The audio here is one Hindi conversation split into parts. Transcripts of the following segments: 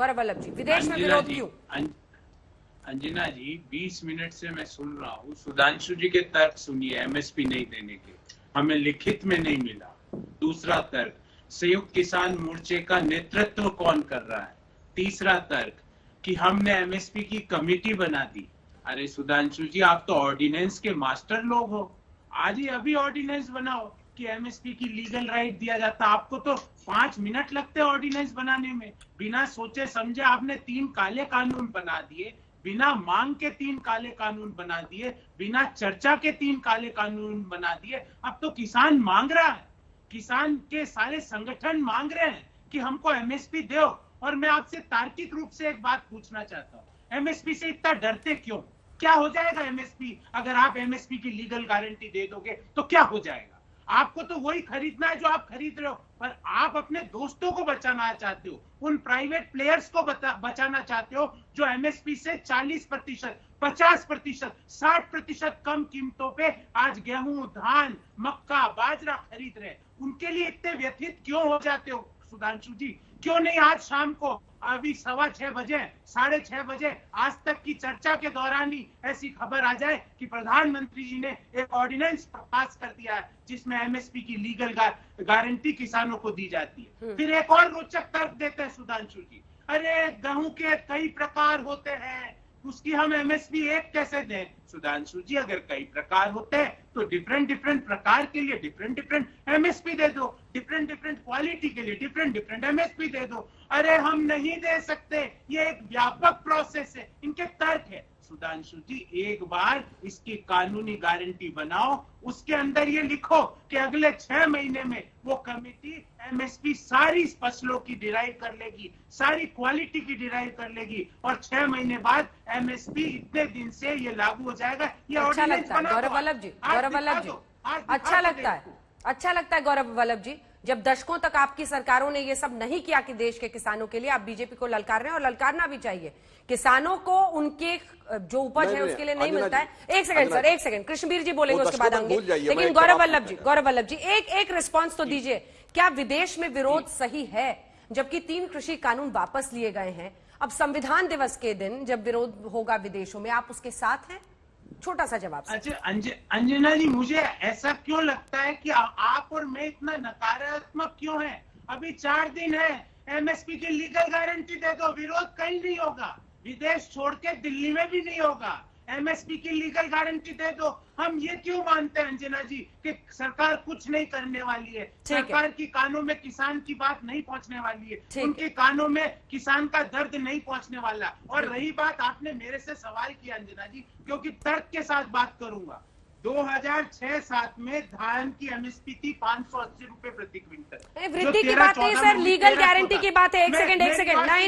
गौरव वल्लभ जी, विदेश में विरोध क्यों? अंजना जी, 20 मिनट से मैं सुन रहा हूँ। सुधांशु जी के तर्क सुनिए। एमएसपी नहीं देने के हमें लिखित में नहीं मिला। दूसरा तर्क, संयुक्त किसान मोर्चे का नेतृत्व कौन कर रहा है। तीसरा तर्क कि हमने एमएसपी की कमेटी बना दी। अरे सुधांशु जी, आप तो ऑर्डिनेंस के मास्टर लोग हो। आज ही अभी ऑर्डिनेंस बनाओ कि एमएसपी की लीगल राइट दिया जाता। आपको तो 5 मिनट लगते हैं ऑर्डिनेंस बनाने में। बिना सोचे समझे आपने 3 काले कानून बना दिए, बिना मांग के 3 काले कानून बना दिए, बिना चर्चा के 3 काले कानून बना दिए। अब तो किसान मांग रहा है, किसान के सारे संगठन मांग रहे हैं कि हमको एमएसपी दो। और मैं आपसे तार्किक रूप से एक बात पूछना चाहता हूँ, एमएसपी से इतना डरते क्यों? क्या हो जाएगा एमएसपी? अगर आप एमएसपी की लीगल गारंटी दे दोगे तो क्या हो जाएगा? आपको तो वही खरीदना है जो आप खरीद रहे हो, पर आप अपने दोस्तों को बचाना चाहते हो, उन प्राइवेट प्लेयर्स को बचाना चाहते हो जो एमएसपी से 40%, 50%, 60% कम कीमतों पे आज गेहूं, धान, मक्का, बाजरा खरीद रहे हैं। उनके लिए इतने व्यथित क्यों हो जाते हो सुधांशु जी? क्यों नहीं आज शाम को अभी 6:15 बजे, 6:30 बजे आज तक की चर्चा के दौरान ही ऐसी खबर आ जाए कि प्रधानमंत्री जी ने एक ऑर्डिनेंस पास कर दिया है जिसमें एमएसपी की लीगल गारंटी किसानों को दी जाती है। फिर एक और रोचक तर्क देते हैं सुधांशु जी, अरे गेहूं के कई प्रकार होते हैं, उसकी हम एमएसपी एक कैसे दें? सुधांशु जी, अगर कई प्रकार होते हैं तो डिफरेंट प्रकार के लिए डिफरेंट एमएसपी दे दो, डिफरेंट क्वालिटी के लिए डिफरेंट एमएसपी दे दो। अरे हम नहीं दे सकते, ये एक व्यापक प्रोसेस है, इनके तर्क है। सुधांशु जी, एक बार इसकी कानूनी गारंटी बनाओ, उसके अंदर ये लिखो कि अगले 6 महीने में वो कमेटी एमएसपी सारी फसलों की डिराइव कर लेगी, सारी क्वालिटी की डिराइव कर लेगी, और 6 महीने बाद एमएसपी इतने दिन से ये लागू हो जाएगा। ये अच्छा लगता है गौरव वल्लभ जी, गौरव वल्लभ जी, अच्छा लगता है गौरव वल्लभ जी, जब दशकों तक आपकी सरकारों ने ये सब नहीं किया कि देश के किसानों के लिए, आप बीजेपी को ललकार रहे हैं और ललकारना भी चाहिए। किसानों को उनके जो उपज है उसके लिए नहीं मिलता है। एक सेकंड सर, एक सेकंड, कृष्णबीर जी बोलेंगे उसके बाद आएंगे, लेकिन गौरव वल्लभ जी एक रिस्पॉन्स तो दीजिए। क्या विदेश में विरोध सही है जबकि 3 कृषि कानून वापस लिए गए हैं? अब संविधान दिवस के दिन जब विरोध होगा विदेशों में, आप उसके साथ हैं? छोटा सा जवाब। अच्छा अंजना जी, मुझे ऐसा क्यों लगता है कि आप और मैं इतना नकारात्मक क्यों है? अभी 4 दिन है, एमएसपी की लीगल गारंटी दे दो, विरोध कहीं नहीं होगा, विदेश छोड़ के दिल्ली में भी नहीं होगा। एमएसपी की लीगल गारंटी दे दो। हम ये क्यों मानते हैं अंजना जी कि सरकार कुछ नहीं करने वाली है? सरकार की कानों में किसान की बात नहीं पहुंचने वाली है, उनके कानों में किसान का दर्द नहीं पहुंचने वाला। और रही बात, आपने मेरे से सवाल किया अंजना जी, क्योंकि तर्क के साथ बात करूंगा। 2006-07 में धान की एमएसपी थी 580 रुपए प्रति क्विंटल। वृद्धि की बात नहीं सर, लीगल गारंटी की बात है। एक सेकंड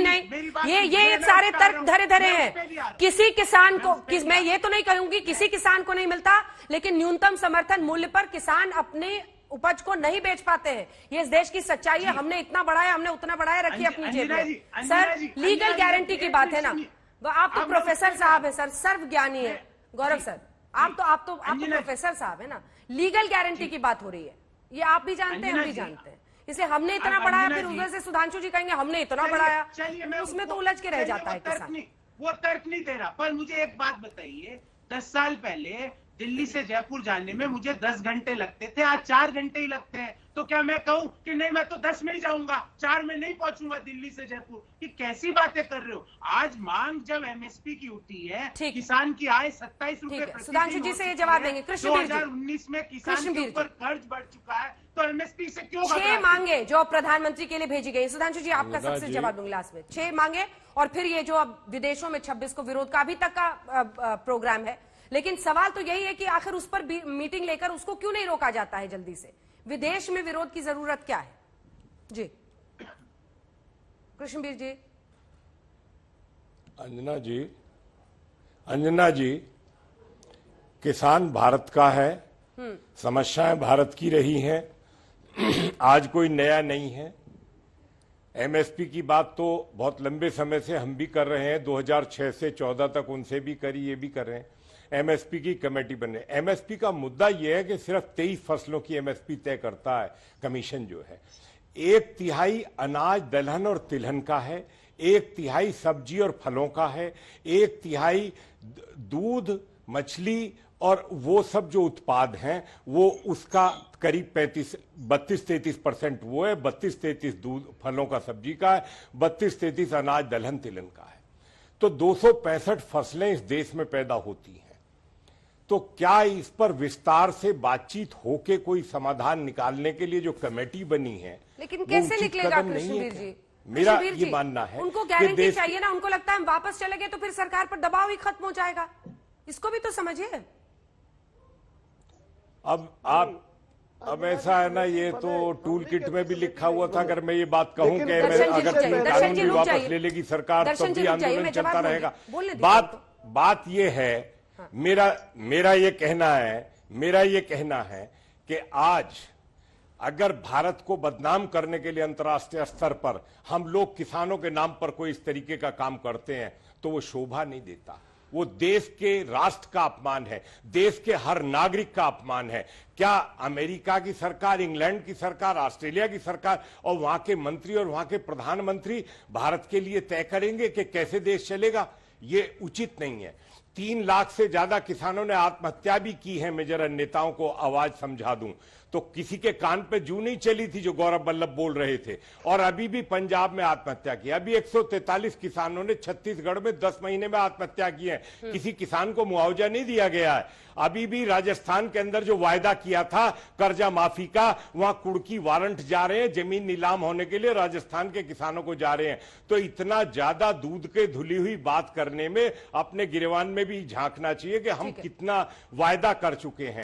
नहीं, ये सारे तर्क धरे हैं। किसी किसान को मैं ये तो नहीं कहूंगी किसी किसान को नहीं मिलता, लेकिन न्यूनतम समर्थन मूल्य पर किसान अपने उपज को नहीं बेच पाते हैं। ये इस देश की सच्चाई है। हमने इतना बढ़ाया, हमने उतना बढ़ाया, रखिए अपनी जेब में। सर लीगल गारंटी की बात है ना, आप तो प्रोफेसर साहब है सर, सर्वज्ञानी है। गौरव सर, आप तो प्रोफेसर साहब है ना, लीगल गारंटी की बात हो रही है, ये आप भी जानते हैं, हम भी जानते हैं। इसलिए हमने इतना बढ़ाया, फिर उधर से सुधांशु जी कहेंगे हमने इतना बढ़ाया, उसमें तो उलझ के रह जाता है किसान। वो तर्क नहीं दे रहा, पर मुझे एक बात बताइए, 10 साल पहले दिल्ली से जयपुर जाने में मुझे 10 घंटे लगते थे, आज 4 घंटे ही लगते हैं। तो क्या मैं कहूं कि नहीं मैं तो 10 में ही जाऊंगा, 4 में नहीं पहुंचूंगा दिल्ली से जयपुर? कि कैसी बातें कर रहे हो? आज मांग जब एमएसपी की उठी है, किसान की आय 27 रुपए। सुधांशु जी से ये जवाब देंगे। 2019 में किसान के ऊपर कर्ज बढ़ चुका है, तो एमएसपी से क्यों? 6 मांगे जो प्रधानमंत्री के लिए भेजी गई। सुधांशु जी आपका सबसे जवाब दूंगी लास्ट में। 6 मांगे, और फिर ये जो अब विदेशों में 26 को विरोध का अभी तक का प्रोग्राम है, लेकिन सवाल तो यही है कि आखिर उस पर मीटिंग लेकर उसको क्यों नहीं रोका जाता है जल्दी से? विदेश में विरोध की जरूरत क्या है? जी कृष्णबीर जी। अंजना जी, किसान भारत का है, समस्याएं भारत की रही हैं, आज कोई नया नहीं है। एमएसपी की बात तो बहुत लंबे समय से हम भी कर रहे हैं, 2006 से 14 तक उनसे भी करी, ये भी कर रहे हैं। एमएसपी की कमेटी बने। एमएसपी का मुद्दा यह है कि सिर्फ 23 फसलों की एमएसपी तय करता है कमीशन जो है। 1/3 अनाज, दलहन और तिलहन का है, 1/3 सब्जी और फलों का है, 1/3 दूध, मछली और वो सब जो उत्पाद हैं वो उसका करीब 32-33% वो है, 32-33 दूध फलों का सब्जी का है, 32-33 अनाज दलहन तिलहन का है। तो 265 फसलें इस देश में पैदा होती हैं। तो क्या इस पर विस्तार से बातचीत होके कोई समाधान निकालने के लिए जो कमेटी बनी है, लेकिन कैसे निकलेगा कृष्णवीर जी? मेरा कृष्णवीर ये जी, मानना है उनको गारंटी चाहिए ना, उनको लगता है हम वापस चले गए तो फिर सरकार पर दबाव ही खत्म हो जाएगा। इसको भी तो समझिए। अब ऐसा है ना, ये तो टूल किट में भी लिखा हुआ था। अगर मैं ये बात कहूं कि अगर कानून भी वापस ले लेगी सरकार तब भी आंदोलन चलता रहेगा। बात ये है, मेरा ये कहना है कि आज अगर भारत को बदनाम करने के लिए अंतर्राष्ट्रीय स्तर पर हम लोग किसानों के नाम पर कोई इस तरीके का काम करते हैं तो वो शोभा नहीं देता। वो देश के राष्ट्र का अपमान है, देश के हर नागरिक का अपमान है। क्या अमेरिका की सरकार, इंग्लैंड की सरकार, ऑस्ट्रेलिया की सरकार और वहां के मंत्री और वहां के प्रधानमंत्री भारत के लिए तय करेंगे कि कैसे देश चलेगा? ये उचित नहीं है। 3 लाख से ज्यादा किसानों ने आत्महत्या भी की है। मैं जरा नेताओं को आवाज समझा दूं तो किसी के कान पे जू नहीं चली थी जो गौरव वल्लभ बोल रहे थे। और अभी भी पंजाब में आत्महत्या की, अभी 143 किसानों ने छत्तीसगढ़ में 10 महीने में आत्महत्या की है। किसी किसान को मुआवजा नहीं दिया गया है। अभी भी राजस्थान के अंदर जो वायदा किया था कर्जा माफी का, वहां कुड़की वारंट जा रहे हैं, जमीन नीलाम होने के लिए राजस्थान के किसानों को जा रहे हैं। तो इतना ज्यादा दूध के धुली हुई बात करने में अपने गिरवान में भी झांकना चाहिए कि हम कितना वायदा कर चुके हैं।